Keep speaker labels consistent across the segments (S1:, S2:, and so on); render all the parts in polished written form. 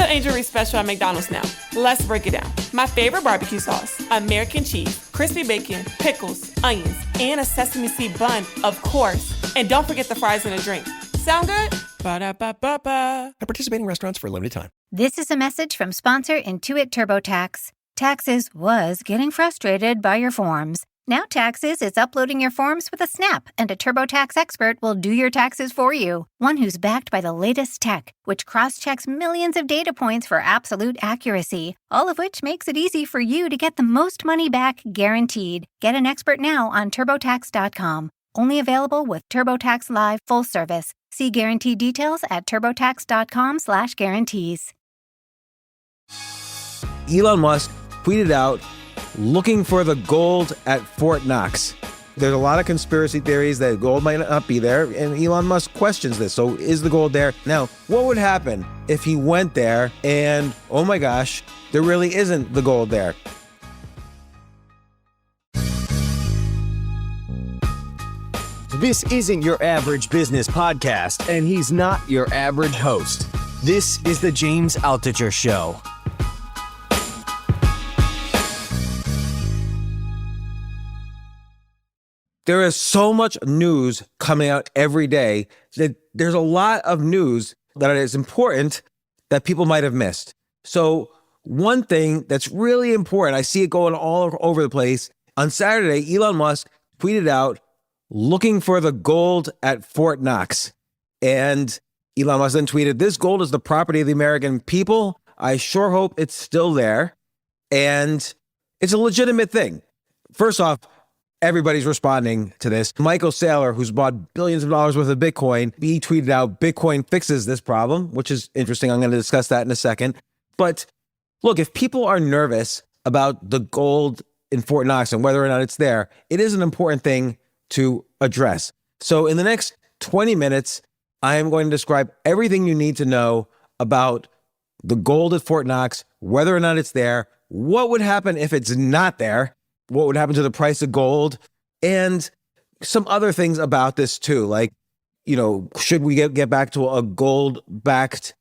S1: the Angel Reese special at McDonald's now. Let's break it down. My favorite barbecue sauce, American cheese, crispy bacon, pickles, onions, and a sesame seed bun, of course. And don't forget the fries and a drink. Sound good? Ba-da-ba-ba-ba.
S2: At participating restaurants for a limited time.
S3: This is a message from sponsor Intuit TurboTax. Taxes was getting frustrated by your forms. Now Taxes is uploading your forms with a snap, and a TurboTax expert will do your taxes for you. One who's backed by the latest tech, which cross-checks millions of data points for absolute accuracy, all of which makes it easy for you to get the most money back guaranteed. Get an expert now on TurboTax.com. Only available with TurboTax Live full service. See guarantee details at TurboTax.com/guarantees.
S4: Elon Musk tweeted out, looking for the gold at Fort Knox. There's a lot of conspiracy theories that gold might not be there, and Elon Musk questions this. So is the gold there? Now, what would happen if he went there and, oh my gosh, there really isn't the gold there?
S5: This isn't your average business podcast, and he's not your average host. This is the James Altucher Show.
S4: There is so much news coming out every day that there's a lot of news that is important that people might have missed. So one thing that's really important, I see it going all over the place. On Saturday, Elon Musk tweeted out, looking for the gold at Fort Knox. And Elon Musk then tweeted, this gold is the property of the American people. I sure hope it's still there. And it's a legitimate thing. First off, everybody's responding to this. Michael Saylor, who's bought billions of dollars worth of Bitcoin, he tweeted out, Bitcoin fixes this problem, which is interesting. I'm going to discuss that in a second. But look, if people are nervous about the gold in Fort Knox and whether or not it's there, it is an important thing to address. So in the next 20 minutes, I am going to describe everything you need to know about the gold at Fort Knox, whether or not it's there, what would happen if it's not there, what would happen to the price of gold, and some other things about this too. Like, should we get back to a gold-backed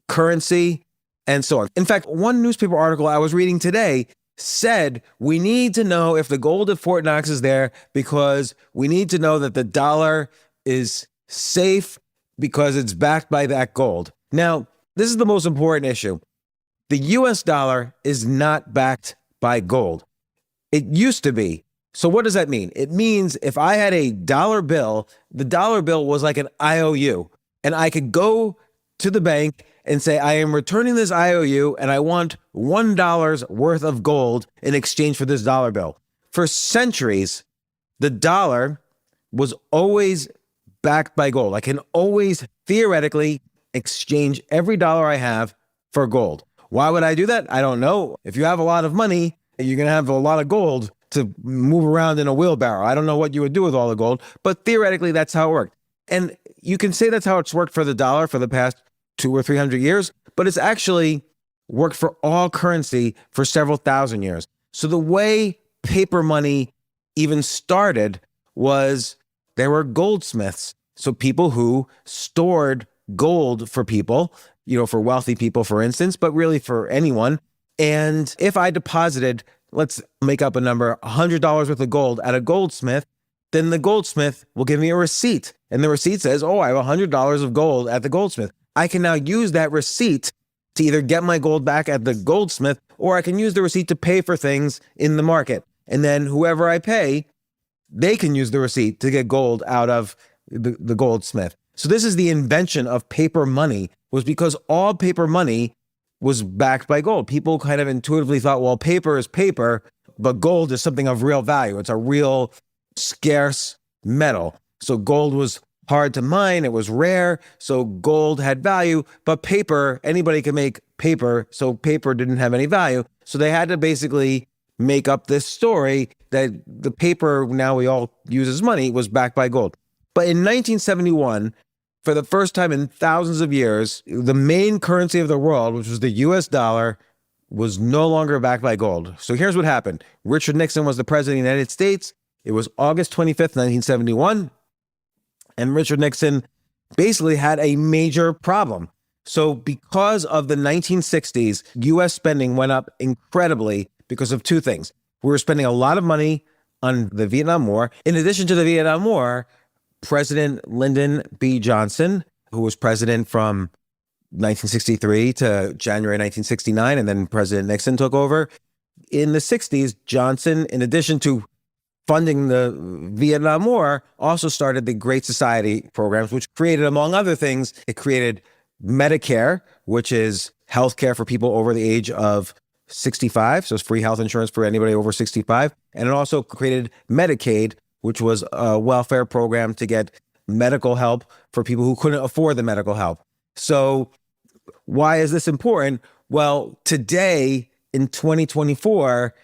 S4: currency and so on. In fact, one newspaper article I was reading today said we need to know if the gold at Fort Knox is there because we need to know that the dollar is safe because it's backed by that gold. Now, this is the most important issue. The US dollar is not backed by gold. It used to be. So what does that mean? It means if I had a dollar bill, the dollar bill was like an IOU, and I could go to the bank and say, I am returning this IOU and I want $1 worth of gold in exchange for this dollar bill. For centuries, the dollar was always backed by gold. I can always theoretically exchange every dollar I have for gold. Why would I do that? I don't know. If you have a lot of money, you're going to have a lot of gold to move around in a wheelbarrow. I don't know what you would do with all the gold, but theoretically, that's how it worked. And you can say that's how it's worked for the dollar for the past 200 or 300 years, but it's actually worked for all currency for several thousand years. So the way paper money even started was there were goldsmiths. So people who stored gold for people, for wealthy people, for instance, but really for anyone. And if I deposited, let's make up a number, $100 worth of gold at a goldsmith, then the goldsmith will give me a receipt. And the receipt says, oh, I have $100 of gold at the goldsmith. I can now use that receipt to either get my gold back at the goldsmith, or I can use the receipt to pay for things in the market. And then whoever I pay, they can use the receipt to get gold out of the goldsmith. So this is the invention of paper money, was because all paper money was backed by gold. People kind of intuitively thought, well, paper is paper, but gold is something of real value. It's a real scarce metal. So gold was hard to mine. It was rare. So gold had value, but paper, anybody could make paper. So paper didn't have any value. So they had to basically make up this story that the paper now we all use as money was backed by gold. But in 1971, for the first time in thousands of years, the main currency of the world, which was the US dollar, was no longer backed by gold. So here's what happened. Richard Nixon was the president of the United States. It was August 25th, 1971. And Richard Nixon basically had a major problem. So because of the 1960s, U.S. spending went up incredibly because of two things. We were spending a lot of money on the Vietnam War. In addition to the Vietnam War, President Lyndon B. Johnson, who was president from 1963 to January 1969, and then President Nixon took over. In the 60s, Johnson, in addition to funding the Vietnam War, also started the Great Society programs, which created, among other things, it created Medicare, which is health care for people over the age of 65. So it's free health insurance for anybody over 65. And it also created Medicaid, which was a welfare program to get medical help for people who couldn't afford the medical help. So why is this important? Well, today in 2024,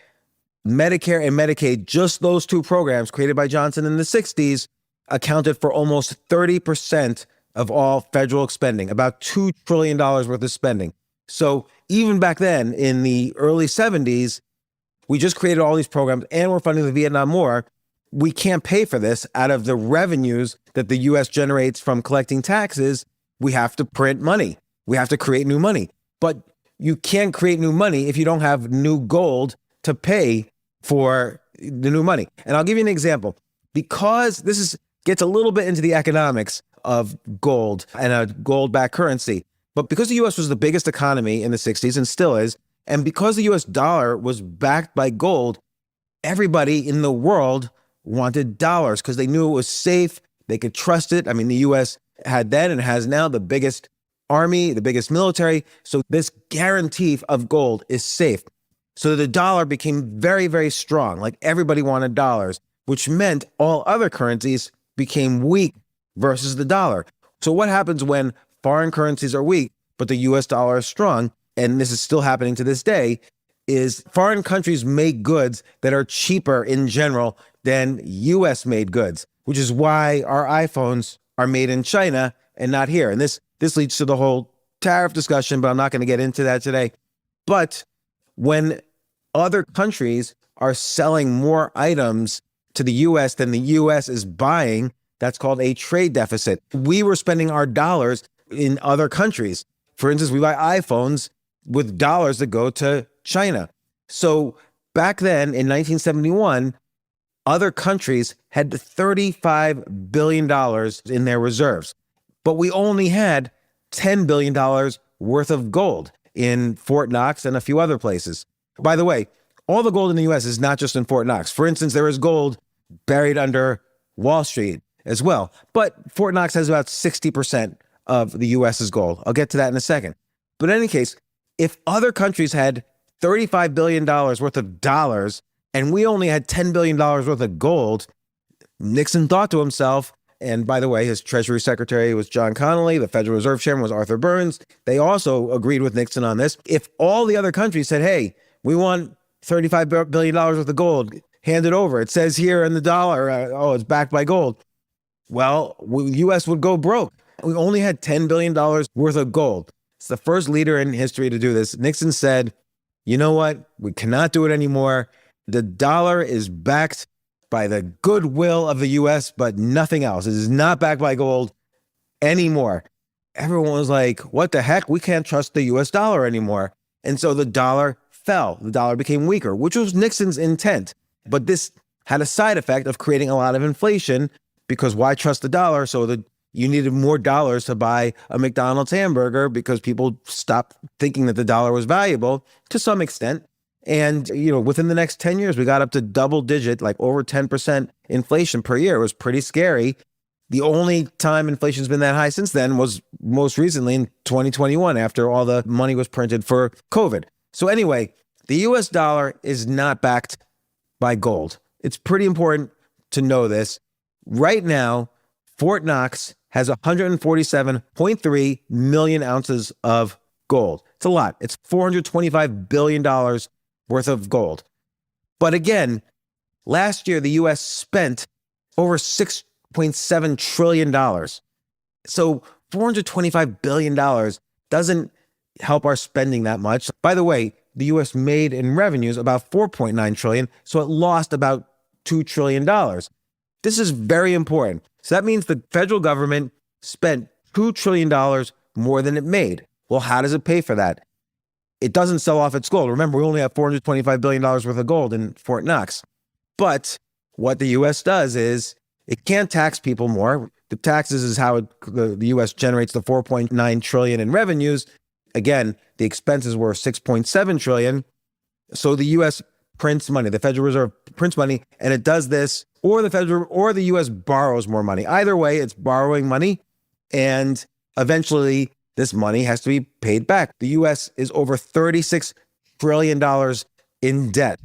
S4: Medicare and Medicaid, just those two programs created by Johnson in the 60s, accounted for almost 30% of all federal spending, about $2 trillion worth of spending. So even back then in the early 70s, we just created all these programs and we're funding the Vietnam War. We can't pay for this out of the revenues that the U.S. generates from collecting taxes. We have to print money. We have to create new money. But you can't create new money if you don't have new gold to pay for the new money. And I'll give you an example. Because gets a little bit into the economics of gold and a gold-backed currency. But because the U.S. was the biggest economy in the 60s and still is, and because the U.S. dollar was backed by gold, everybody in the world wanted dollars because they knew it was safe. They could trust it. I mean, the U.S. had then and has now the biggest army, the biggest military. So this guarantee of gold is safe. So the dollar became very, very strong. Like everybody wanted dollars, which meant all other currencies became weak versus the dollar. So what happens when foreign currencies are weak, but the US dollar is strong, and this is still happening to this day, is foreign countries make goods that are cheaper in general than US made goods, which is why our iPhones are made in China and not here. And this leads to the whole tariff discussion, but I'm not going to get into that today. But when other countries are selling more items to the US than the US is buying, that's called a trade deficit. We were spending our dollars in other countries. For instance, we buy iPhones with dollars that go to China. So back then in 1971, other countries had $35 billion in their reserves, but we only had $10 billion worth of gold in Fort Knox and a few other places. By the way, all the gold in the U.S. is not just in Fort Knox. For instance, there is gold buried under Wall Street as well. But Fort Knox has about 60% of the U.S.'s gold. I'll get to that in a second. But in any case, if other countries had $35 billion worth of dollars and we only had $10 billion worth of gold, Nixon thought to himself, and by the way, his Treasury Secretary was John Connally, the Federal Reserve Chairman was Arthur Burns. They also agreed with Nixon on this. If all the other countries said, hey, we want $35 billion worth of gold, hand it over. It says here in the dollar, it's backed by gold. Well, the U.S. would go broke. We only had $10 billion worth of gold. It's the first leader in history to do this. Nixon said, you know what? We cannot do it anymore. The dollar is backed by the goodwill of the U.S., but nothing else. It is not backed by gold anymore. Everyone was like, what the heck? We can't trust the U.S. dollar anymore. And so the dollar fell. The dollar became weaker, which was Nixon's intent. But this had a side effect of creating a lot of inflation because why trust the dollar? So you needed more dollars to buy a McDonald's hamburger because people stopped thinking that the dollar was valuable to some extent. And, within the next 10 years, we got up to double digit, like over 10% inflation per year. It was pretty scary. The only time inflation's been that high since then was most recently in 2021 after all the money was printed for COVID. So anyway, the US dollar is not backed by gold. It's pretty important to know this. Right now, Fort Knox has 147.3 million ounces of gold. It's a lot. It's $425 billion worth of gold. But again, last year, the U.S. spent over $6.7 trillion. So $425 billion doesn't help our spending that much. By the way, the U.S. made in revenues about $4.9 trillion, so it lost about $2 trillion. This is very important. So that means the federal government spent $2 trillion more than it made. Well, how does it pay for that? It doesn't sell off its gold. Remember, we only have $425 billion worth of gold in Fort Knox. But what the U.S. does is it can't tax people more. The taxes is how the U.S. generates the $4.9 trillion in revenues. Again, the expenses were $6.7 trillion. So the U.S. prints money, the Federal Reserve prints money, and it does this, or the U.S. borrows more money. Either way, it's borrowing money, and eventually this money has to be paid back. The U.S. is over $36 trillion in debt.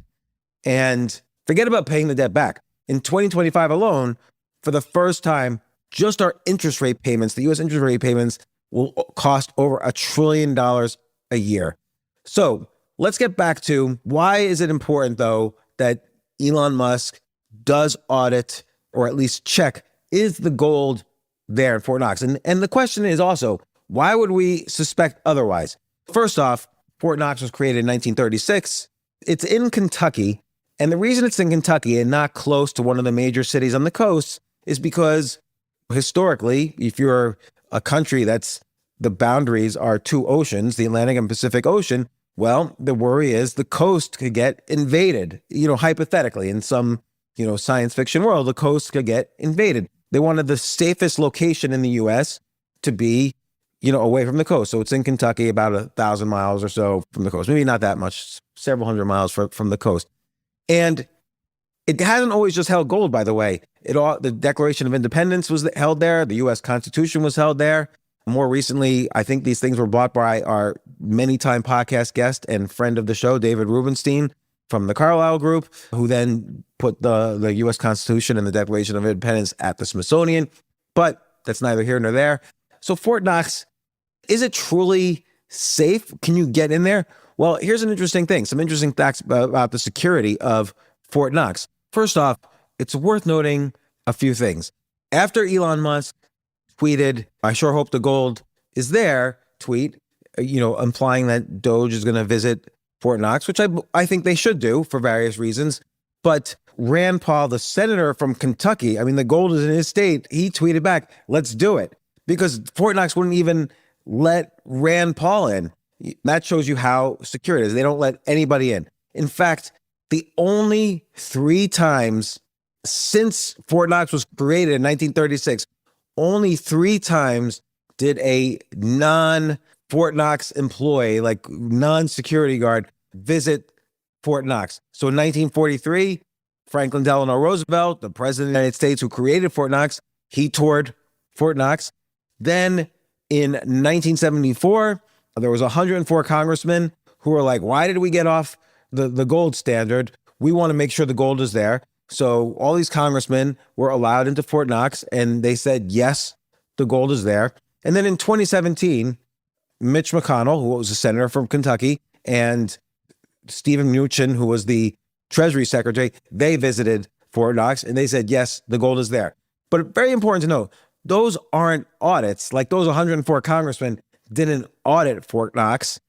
S4: And forget about paying the debt back. In 2025 alone, for the first time, just our interest rate payments, the U.S. interest rate payments will cost over $1 trillion a year. So let's get back to why is it important, though, that Elon Musk does audit or at least check, is the gold there in Fort Knox? And the question is also, why would we suspect otherwise? First off, Fort Knox was created in 1936. It's in Kentucky. And the reason it's in Kentucky and not close to one of the major cities on the coast is because historically, if you're a country that's the boundaries are two oceans, the Atlantic and Pacific Ocean, well, the worry is the coast could get invaded. Hypothetically, in some, science fiction world, the coast could get invaded. They wanted the safest location in the U.S. to be, away from the coast. So it's in Kentucky, about 1,000 miles or so from the coast. Maybe not that much, several hundred miles from the coast. And it hasn't always just held gold, by the way. The Declaration of Independence was held there. The U.S. Constitution was held there. More recently, I think these things were bought by our many-time podcast guest and friend of the show, David Rubenstein from the Carlyle Group, who then put the U.S. Constitution and the Declaration of Independence at the Smithsonian. But that's neither here nor there. So Fort Knox, is it truly safe? Can you get in there? Well, here's an interesting thing. Some interesting facts about the security of Fort Knox. First off, it's worth noting a few things. After Elon Musk tweeted, "I sure hope the gold is there," tweet, implying that Doge is going to visit Fort Knox, which I think they should do for various reasons. But Rand Paul, the senator from Kentucky, the gold is in his state, he tweeted back, "Let's do it." Because Fort Knox wouldn't even let Rand Paul in. That shows you how secure it is. They don't let anybody in. In fact, the only 3 times since Fort Knox was created in 1936, only 3 times did a non-Fort Knox employee, like non-security guard, visit Fort Knox. So in 1943, Franklin Delano Roosevelt, the president of the United States who created Fort Knox, he toured Fort Knox. Then in 1974, there was 104 congressmen who were like, why did we get off the gold standard? We want to make sure the gold is there. So all these congressmen were allowed into Fort Knox, and they said, yes, the gold is there. And then in 2017, Mitch McConnell, who was a senator from Kentucky, and Stephen Mnuchin, who was the Treasury Secretary, they visited Fort Knox, and they said, yes, the gold is there. But very important to know, those aren't audits. Like those 104 congressmen didn't audit Fort Knox.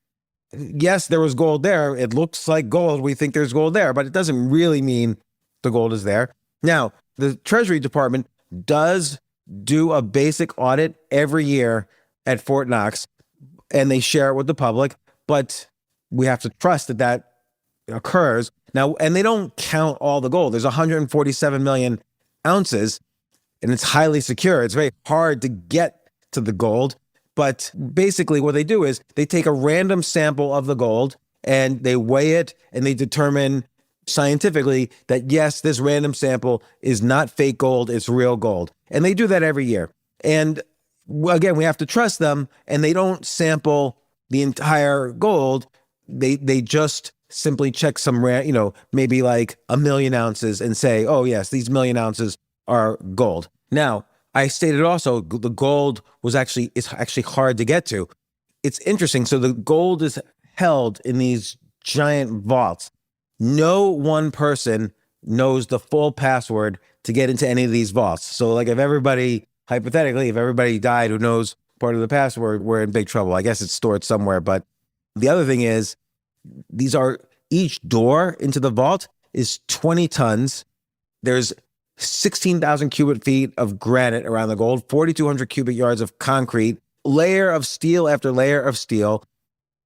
S4: Yes, there was gold there. It looks like gold. We think there's gold there, but it doesn't really mean the gold is there. Now, the Treasury Department does do a basic audit every year at Fort Knox, and they share it with the public, but we have to trust that occurs. Now, and they don't count all the gold. There's 147 million ounces, and it's highly secure. It's very hard to get to the gold. But basically what they do is they take a random sample of the gold and they weigh it and they determine scientifically that, yes, this random sample is not fake gold, it's real gold. And they do that every year. And again, we have to trust them, and they don't sample the entire gold. They just simply check some, maybe like 1 million ounces and say, oh, yes, these 1 million ounces are gold. Now, I stated also the gold is actually hard to get to. It's interesting. So the gold is held in these giant vaults. No one person knows the full password to get into any of these vaults. So like if everybody died who knows part of the password, we're in big trouble. I guess it's stored somewhere. But the other thing is each door into the vault is 20 tons. There's 16,000 cubic feet of granite around the gold, 4,200 cubic yards of concrete layer of steel after layer of steel.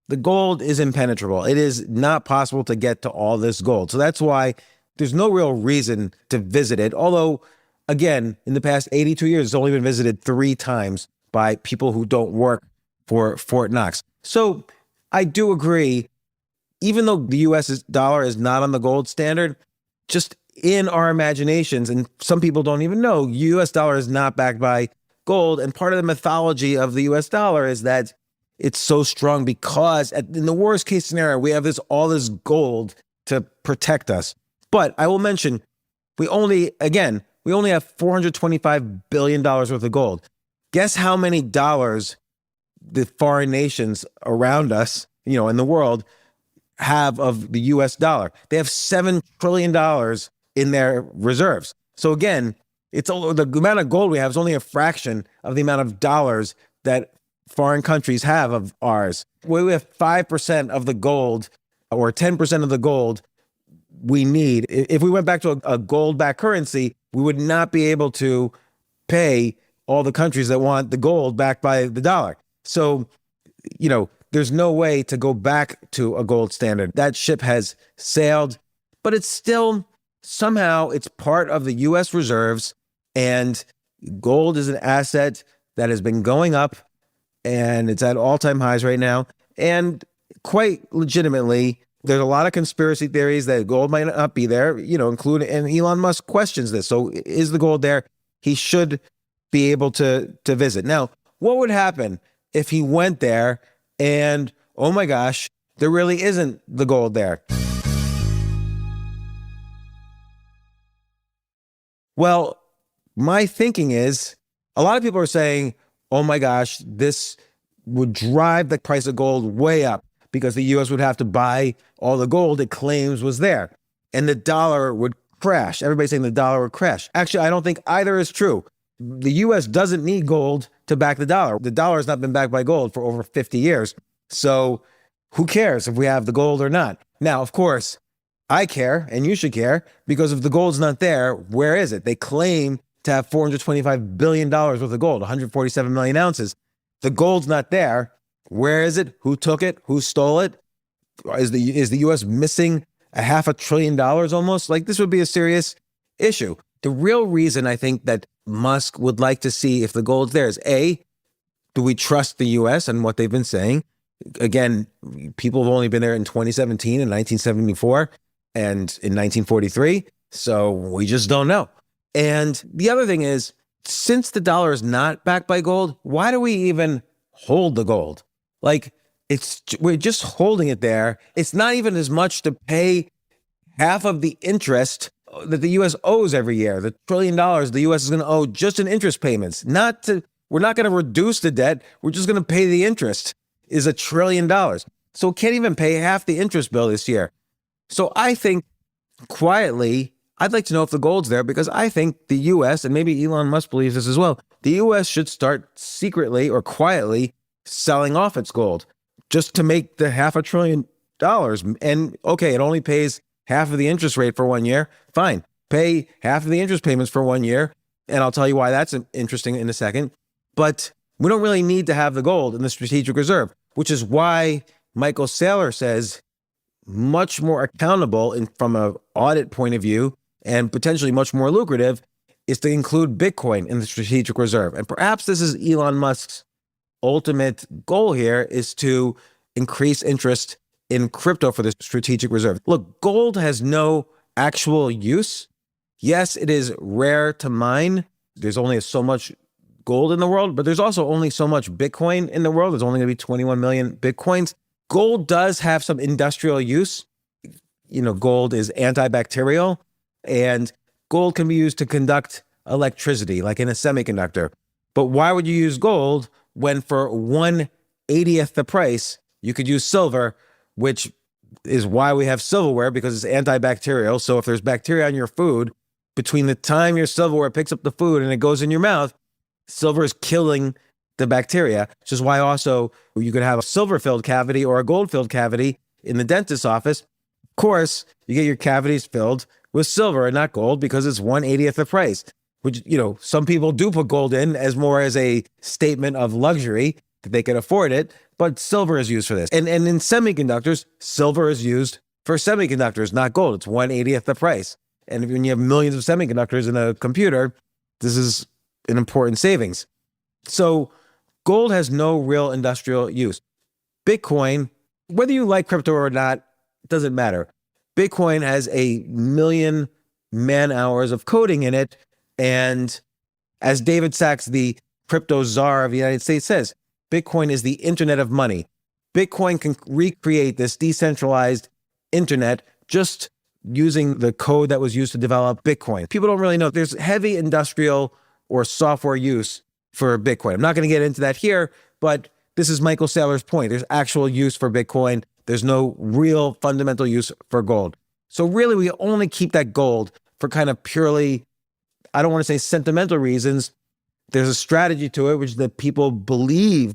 S4: The gold is impenetrable. It is not possible to get to all this gold. So that's why there's no real reason to visit it. Although, again, in the past 82 years, it's only been visited 3 times by people who don't work for Fort Knox. So I do agree, even though the US dollar is not on the gold standard, just in our imaginations, and some people don't even know, US dollar is not backed by gold. And part of the mythology of the US dollar is that it's so strong because in the worst case scenario, we have all this gold to protect us. But I will mention, we only have $425 billion worth of gold. Guess how many dollars the foreign nations around us, in the world, have of the US dollar? They have $7 trillion in their reserves. So again, the amount of gold we have is only a fraction of the amount of dollars that foreign countries have of ours. We have 5% of the gold or 10% of the gold we need. If we went back to a gold-backed currency, we would not be able to pay all the countries that want the gold backed by the dollar. So, there's no way to go back to a gold standard. That ship has sailed, but it's still, somehow, it's part of the U.S. reserves, and gold is an asset that has been going up, and it's at all-time highs right now. And quite legitimately, there's a lot of conspiracy theories that gold might not be there, including, and Elon Musk questions this. So is the gold there? He should be able to visit. Now, what would happen if he went there and, oh my gosh, there really isn't the gold there? Well, my thinking is, a lot of people are saying, oh my gosh, this would drive the price of gold way up because the U.S. would have to buy all the gold it claims was there, and the dollar would crash. Everybody's saying the dollar would crash. Actually, I don't think either is true. The U.S. doesn't need gold to back the dollar. The dollar has not been backed by gold for over 50 years. So who cares if we have the gold or not? Now, of course, I care, and you should care, because if the gold's not there, where is it? They claim to have $425 billion worth of gold, 147 million ounces. The gold's not there. Where is it? Who took it? Who stole it? Is the U.S. missing $500 billion almost? Like, this would be a serious issue. The real reason I think that Musk would like to see if the gold's there is, A, do we trust the U.S. and what they've been saying? Again, people have only been there in 2017 and 1974 and in 1943, so we just don't know. And the other thing is, since the dollar is not backed by gold, why do we even hold the gold? Like, we're just holding it there. It's not even as much to pay half of the interest that the U.S. owes every year. The $1 trillion the U.S. is going to owe just in interest payments. We're not going to reduce the debt. We're just going to pay the interest, is $1 trillion. So it can't even pay half the interest bill this year. So I think, quietly, I'd like to know if the gold's there, because I think the U.S., and maybe Elon Musk believes this as well, the U.S. should start secretly or quietly selling off its gold just to make the $500 billion. And okay, it only pays half of the interest rate for 1 year. Fine. Pay half of the interest payments for 1 year. And I'll tell you why that's interesting in a second. But we don't really need to have the gold in the strategic reserve, which is why Michael Saylor says much more accountable from an audit point of view, and potentially much more lucrative, is to include Bitcoin in the strategic reserve. And perhaps this is Elon Musk's ultimate goal here, is to increase interest in crypto for the strategic reserve. Look, gold has no actual use. Yes, it is rare to mine. There's only so much gold in the world, but there's also only so much Bitcoin in the world. There's only going to be 21 million Bitcoins. Gold does have some industrial use. Gold is antibacterial, and gold can be used to conduct electricity, like in a semiconductor. But why would you use gold when for 1/80th the price, you could use silver, which is why we have silverware, because it's antibacterial. So if there's bacteria on your food, between the time your silverware picks up the food and it goes in your mouth, silver is killing the bacteria, which is why also you could have a silver-filled cavity or a gold-filled cavity in the dentist's office. Of course, you get your cavities filled with silver and not gold because it's 1/80th the price, which, some people do put gold in as more as a statement of luxury. that they can afford it, but silver is used for this. And in semiconductors, silver is used for semiconductors, not gold. It's 1/80th the price. And when you have millions of semiconductors in a computer, this is an important savings. So gold has no real industrial use. Bitcoin, whether you like crypto or not, it doesn't matter. Bitcoin has 1,000,000 man hours of coding in it. And as David Sachs, the crypto czar of the United States, says, Bitcoin is the internet of money. Bitcoin can recreate this decentralized internet just using the code that was used to develop Bitcoin. People don't really know. There's heavy industrial or software use for Bitcoin. I'm not going to get into that here, but this is Michael Saylor's point. There's actual use for Bitcoin. There's no real fundamental use for gold. So really, we only keep that gold for kind of purely, I don't want to say sentimental reasons. There's a strategy to it, which is that people believe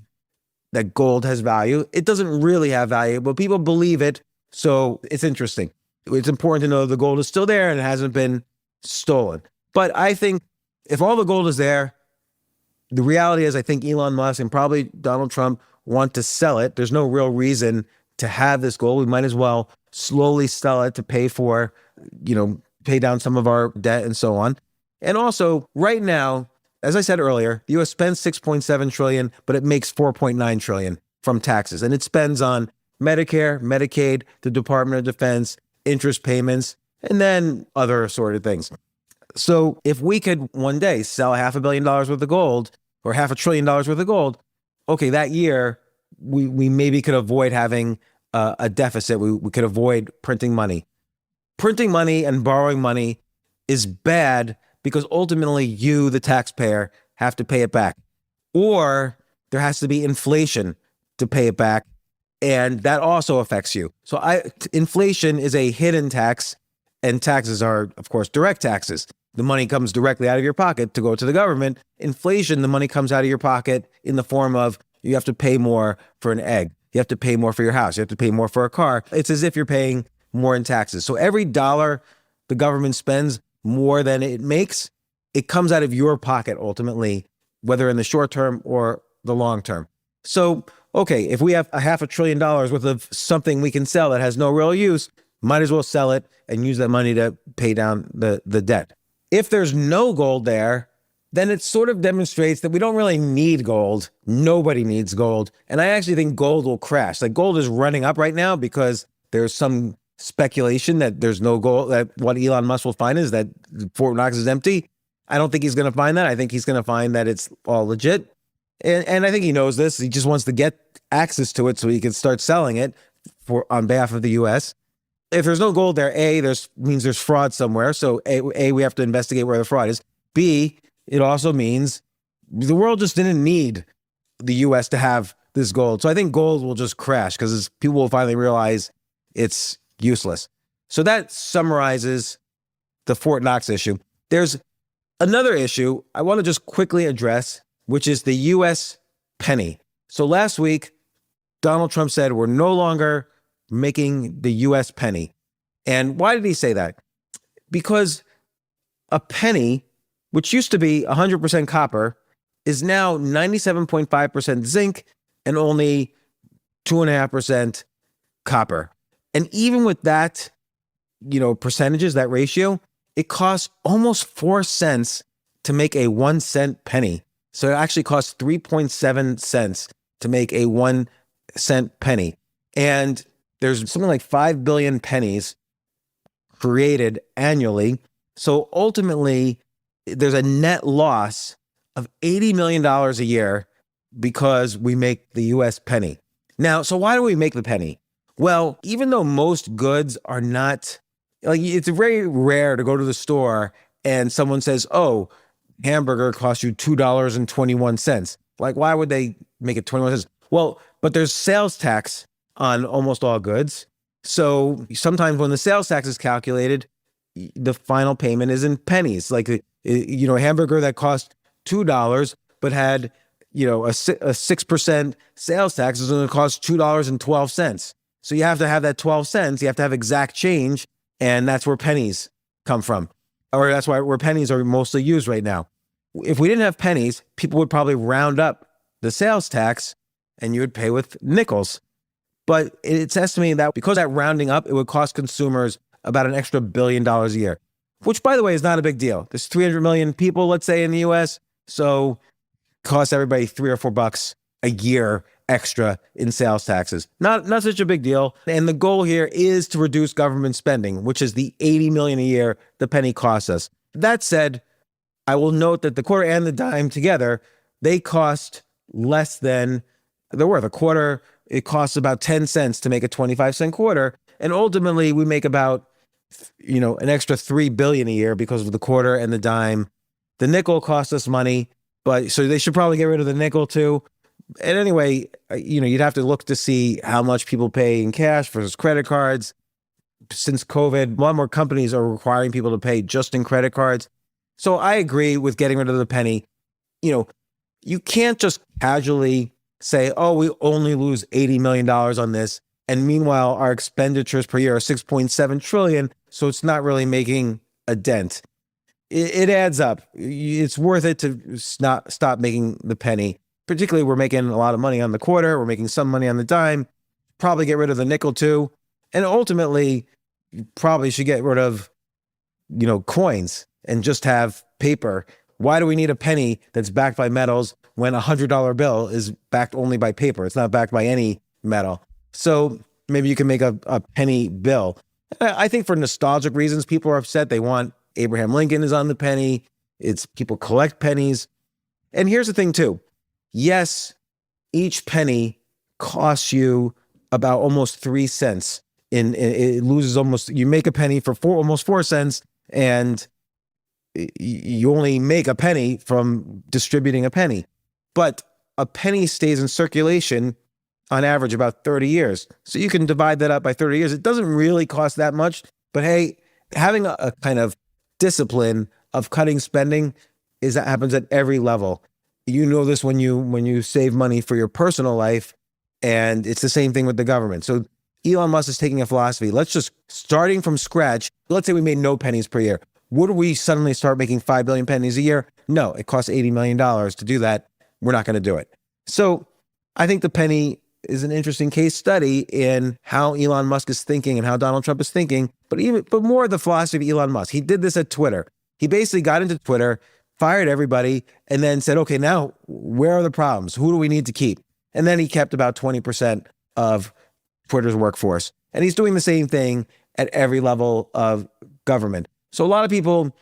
S4: that gold has value. It doesn't really have value, but people believe it. So it's interesting. It's important to know the gold is still there and it hasn't been stolen. But I think if all the gold is there, the reality is I think Elon Musk and probably Donald Trump want to sell it. There's no real reason to have this gold. We might as well slowly sell it to pay for, pay down some of our debt and so on. And also right now, as I said earlier, the US spends $6.7 trillion, but it makes $4.9 trillion from taxes. And it spends on Medicare, Medicaid, the Department of Defense, interest payments, and then other sort of things. So if we could one day sell $500 million worth of gold or $500 billion worth of gold, okay, that year we maybe could avoid having a deficit. We could avoid printing money. Printing money and borrowing money is bad because ultimately you, the taxpayer, have to pay it back. Or there has to be inflation to pay it back. And that also affects you. So inflation is a hidden tax, and taxes are, of course, direct taxes. The money comes directly out of your pocket to go to the government. Inflation, the money comes out of your pocket in the form of you have to pay more for an egg. You have to pay more for your house. You have to pay more for a car. It's as if you're paying more in taxes. So every dollar the government spends more than it makes, it comes out of your pocket ultimately, whether in the short term or the long term. So, okay, if we have $500 billion worth of something we can sell that has no real use, might as well sell it and use that money to pay down the debt. If there's no gold there, then it sort of demonstrates that we don't really need gold. Nobody needs gold. And I actually think gold will crash. Like gold is running up right now because there's some speculation that there's no gold, that what Elon Musk will find is that Fort Knox is empty. I don't think he's going to find that. I think he's going to find that it's all legit. And I think he knows this. He just wants to get access to it so he can start selling it on behalf of the U.S. If there's no gold there, A, means there's fraud somewhere. So A, we have to investigate where the fraud is. B, it also means the world just didn't need the U.S. to have this gold. So I think gold will just crash because people will finally realize it's useless. So that summarizes the Fort Knox issue. There's another issue I want to just quickly address, which is the U.S. penny. So last week, Donald Trump said we're no longer making the U.S. penny. And why did he say that? Because a penny, which used to be 100% copper, is now 97.5% zinc and only 2.5% copper. And even with that, percentages, that ratio, it costs almost 4 cents to make a 1 cent penny. So it actually costs 3.7 cents to make a 1 cent penny. And there's something like 5 billion pennies created annually. So ultimately, there's a net loss of $80 million a year because we make the US penny. Now, so why do we make the penny? Well, even though most goods are not, it's very rare to go to the store and someone says, oh, hamburger costs you $2.21. Like, why would they make it 21 cents? Well, but there's sales tax on almost all goods. So sometimes when the sales tax is calculated, the final payment is in pennies. Like, a hamburger that cost $2 but had, a 6% sales tax is going to cost $2.12. So you have to have that 12 cents. You have to have exact change. And that's where pennies come from. Or that's where pennies are mostly used right now. If we didn't have pennies, people would probably round up the sales tax and you would pay with nickels. But it's estimated that because that rounding up, it would cost consumers about an extra $1 billion a year, which, by the way, is not a big deal. There's 300 million people, let's say, in the US. So it costs everybody $3 or $4 a year extra in sales taxes. Not such a big deal. And the goal here is to reduce government spending, which is the $80 million a year the penny costs us. That said, I will note that the quarter and the dime together, they cost less than they're worth. A quarter, it costs about 10 cents to make a 25-cent quarter. And ultimately, we make about, an extra $3 billion a year because of the quarter and the dime. The nickel costs us money, but so they should probably get rid of the nickel too. And anyway, you'd have to look to see how much people pay in cash versus credit cards. Since COVID, more and more companies are requiring people to pay just in credit cards. So I agree with getting rid of the penny. You can't just casually say, oh, we only lose $80 million on this. And meanwhile, our expenditures per year are $6.7 trillion. So it's not really making a dent. It adds up. It's worth it to stop making the penny. Particularly, we're making a lot of money on the quarter. We're making some money on the dime. Probably get rid of the nickel too. And ultimately, you probably should get rid of, coins and just have paper. Why do we need a penny that's backed by metals when a $100 bill is backed only by paper? It's not backed by any metal. So maybe you can make a penny bill. I think for nostalgic reasons, people are upset. They want Abraham Lincoln is on the penny. It's people collect pennies. And here's the thing too. Yes, each penny costs you about almost 3 cents. It loses almost, you make a penny for almost 4 cents, and you only make a penny from distributing a penny. But a penny stays in circulation on average about 30 years. So you can divide that up by 30 years. It doesn't really cost that much, but hey, having a kind of discipline of cutting spending that happens at every level. You know this when you save money for your personal life, and it's the same thing with the government. So Elon Musk is taking a philosophy. Let's just, starting from scratch, let's say we made no pennies per year. Would we suddenly start making 5 billion pennies a year? No, it costs $80 million to do that. We're not going to do it. So I think the penny is an interesting case study in how Elon Musk is thinking and how Donald Trump is thinking, but more the philosophy of Elon Musk. He did this at Twitter. He basically got into Twitter, fired everybody, and then said, okay, now where are the problems? Who do we need to keep? And then he kept about 20% of Twitter's workforce. And he's doing the same thing at every level of government. So a lot of people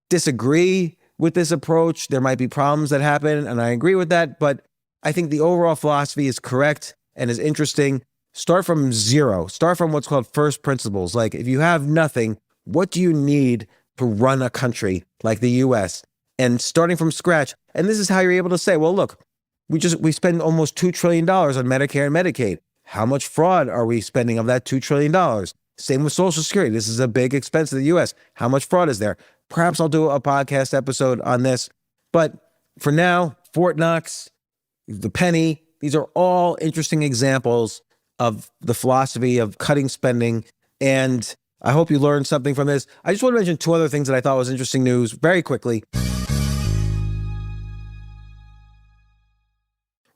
S4: disagree with this approach. There might be problems that happen, and I agree with that. But I think the overall philosophy is correct and is interesting. Start from zero. Start from what's called first principles. Like if you have nothing, what do you need to run a country like the US? And starting from scratch. And this is how you're able to say, well, look, we spend almost $2 trillion on Medicare and Medicaid. How much fraud are we spending of that $2 trillion? Same with Social Security. This is a big expense to the US. How much fraud is there? Perhaps I'll do a podcast episode on this. But for now, Fort Knox, the penny, these are all interesting examples of the philosophy of cutting spending. And I hope you learned something from this. I just want to mention 2 other things that I thought was interesting news very quickly.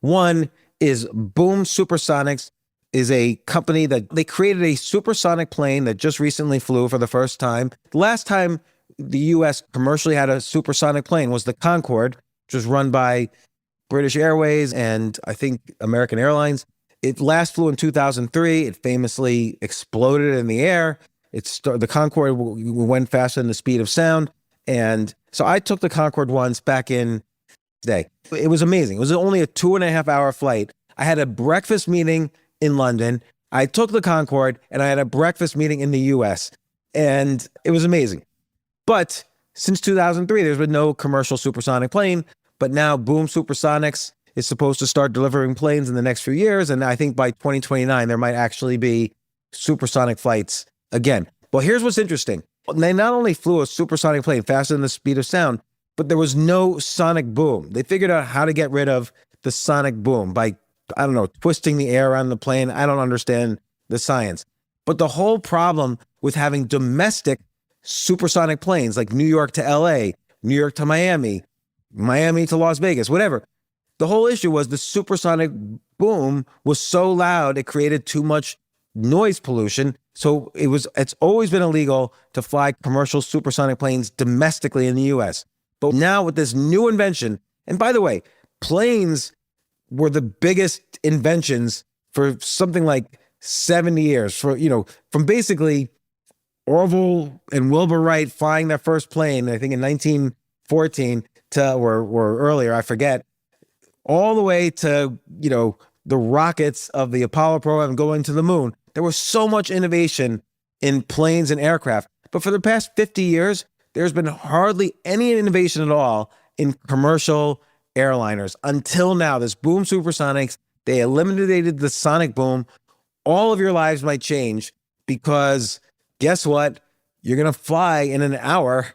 S4: One is Boom Supersonics is a company that they created a supersonic plane that just recently flew for the first time. The last time the U.S. commercially had a supersonic plane was the Concorde, which was run by British Airways and I think American Airlines. It last flew in 2003. It famously exploded in the air. The Concorde went faster than the speed of sound. And so I took the Concorde once back in day. It was amazing. It was only a 2.5-hour flight. I had a breakfast meeting in London. I took the Concorde and I had a breakfast meeting in the US, and it was amazing. But since 2003, there's been no commercial supersonic plane, but now Boom Supersonics is supposed to start delivering planes in the next few years. And I think by 2029, there might actually be supersonic flights again. Well, here's what's interesting. They not only flew a supersonic plane faster than the speed of sound, but there was no sonic boom. They figured out how to get rid of the sonic boom by, I don't know, twisting the air around the plane. I don't understand the science. But the whole problem with having domestic supersonic planes like New York to LA, New York to Miami, Miami to Las Vegas, whatever, the whole issue was the supersonic boom was so loud it created too much noise pollution. So it's always been illegal to fly commercial supersonic planes domestically in the US. But now with this new invention, and by the way, planes were the biggest inventions for something like 70 years, from basically Orville and Wilbur Wright flying their first plane, I think in 1914 or earlier, I forget, all the way to, the rockets of the Apollo program going to the moon. There was so much innovation in planes and aircraft. But for the past 50 years, there's been hardly any innovation at all in commercial airliners. Until now, this boom supersonics, they eliminated the sonic boom. All of your lives might change because guess what? You're going to fly in an hour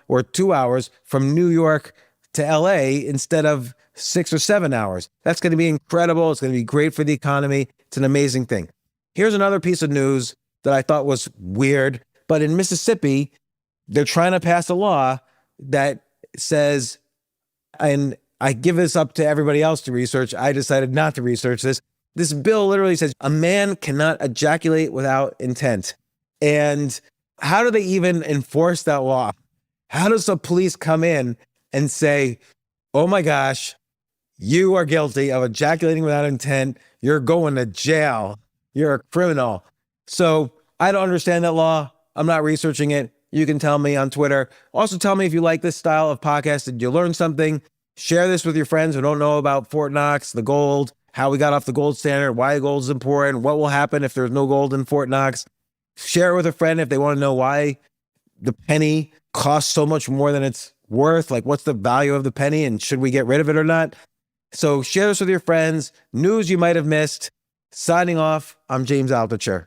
S4: or 2 hours from New York to LA instead of 6 or 7 hours. That's going to be incredible. It's going to be great for the economy. It's an amazing thing. Here's another piece of news that I thought was weird. But in Mississippi, they're trying to pass a law that says, and I give this up to everybody else to research. I decided not to research this. This bill literally says a man cannot ejaculate without intent. And how do they even enforce that law? How does the police come in and say, oh my gosh, you are guilty of ejaculating without intent. You're going to jail. You're a criminal. So I don't understand that law. I'm not researching it. You can tell me on Twitter. Also tell me if you like this style of podcast. Did you learn something? Share this with your friends who don't know about Fort Knox, the gold, how we got off the gold standard, why gold is important, what will happen if there's no gold in Fort Knox. Share it with a friend if they want to know why the penny costs so much more than it's worth. Like, what's the value of the penny and should we get rid of it or not? So share this with your friends. News you might have missed. Signing off, I'm James Altucher.